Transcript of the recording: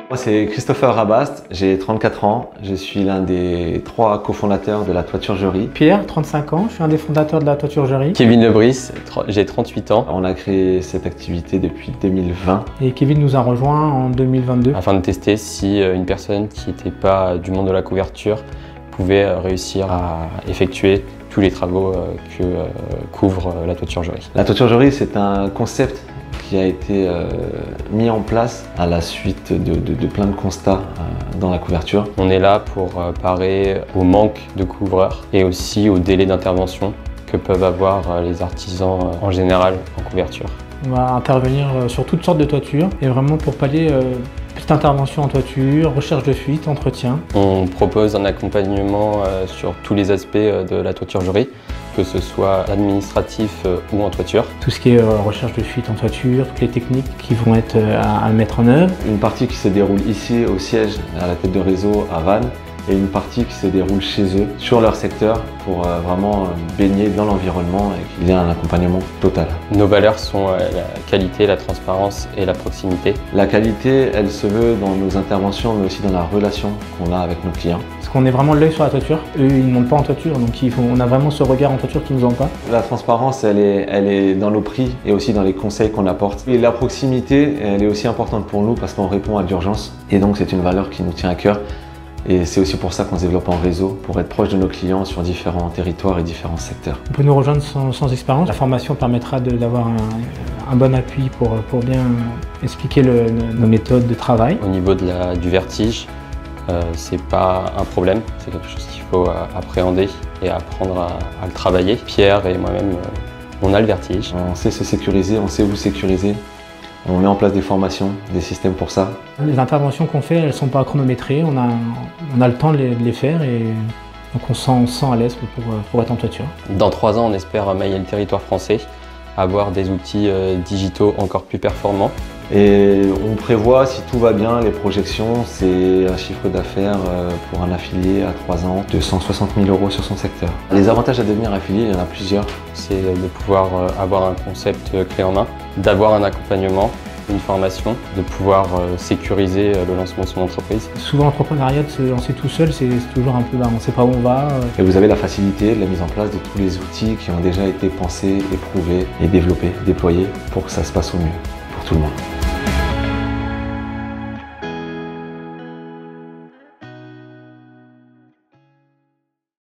Moi, c'est Christopher Rabast, j'ai 34 ans, je suis l'un des 3 cofondateurs de la toiturgerie. Pierre, 35 ans, je suis un des fondateurs de la toiturgerie. Kevin Lebris, j'ai 38 ans. On a créé cette activité depuis 2020. Et Kevin nous a rejoints en 2022. Afin de tester si une personne qui n'était pas du monde de la couverture pouvait réussir à effectuer tous les travaux que couvre la toiturgerie. La toiturgerie, c'est un concept qui a été mis en place à la suite de plein de constats dans la couverture. On est là pour parer au manque de couvreurs et aussi au délai d'intervention que peuvent avoir les artisans en général en couverture. On va intervenir sur toutes sortes de toitures et vraiment pour pallier petite intervention en toiture, recherche de fuite, entretien. On propose un accompagnement sur tous les aspects de la toiturgerie, que ce soit administratif ou en toiture. Tout ce qui est recherche de fuite en toiture, toutes les techniques qui vont être à mettre en œuvre. Une partie qui se déroule ici au siège, à la tête de réseau à Vannes, et une partie qui se déroule chez eux, sur leur secteur, pour vraiment baigner dans l'environnement et qu'il y ait un accompagnement total. Nos valeurs sont la qualité, la transparence et la proximité. La qualité, elle se veut dans nos interventions, mais aussi dans la relation qu'on a avec nos clients. Parce qu'on est vraiment l'œil sur la toiture. Eux, ils ne montent pas en toiture, donc on a vraiment ce regard en toiture qui nous empâte. La transparence, elle est dans nos prix et aussi dans les conseils qu'on apporte. Et la proximité, elle est aussi importante pour nous parce qu'on répond à l'urgence. Et donc, c'est une valeur qui nous tient à cœur. Et c'est aussi pour ça qu'on se développe en réseau, pour être proche de nos clients sur différents territoires et différents secteurs. On peut nous rejoindre sans expérience. La formation permettra d'avoir un bon appui pour bien expliquer nos méthodes de travail. Au niveau du vertige, c'est pas un problème, c'est quelque chose qu'il faut appréhender et apprendre à le travailler. Pierre et moi-même, on a le vertige. On sait se sécuriser, on sait où sécuriser. On met en place des formations, des systèmes pour ça. Les interventions qu'on fait, elles ne sont pas chronométrées, on a le temps de les faire et donc on se sent à l'aise pour être en toiture. Dans 3 ans, on espère mailler le territoire français, avoir des outils digitaux encore plus performants. Et on prévoit, si tout va bien, les projections, c'est un chiffre d'affaires pour un affilié à 3 ans de 160 000 € sur son secteur. Les avantages à devenir affilié, il y en a plusieurs. C'est de pouvoir avoir un concept clé en main, d'avoir un accompagnement, une formation, de pouvoir sécuriser le lancement de son entreprise. Souvent l'entrepreneuriat, de se lancer tout seul, c'est toujours un peu, on ne sait pas où on va. Et vous avez la facilité de la mise en place de tous les outils qui ont déjà été pensés, éprouvés et développés, déployés pour que ça se passe au mieux pour tout le monde.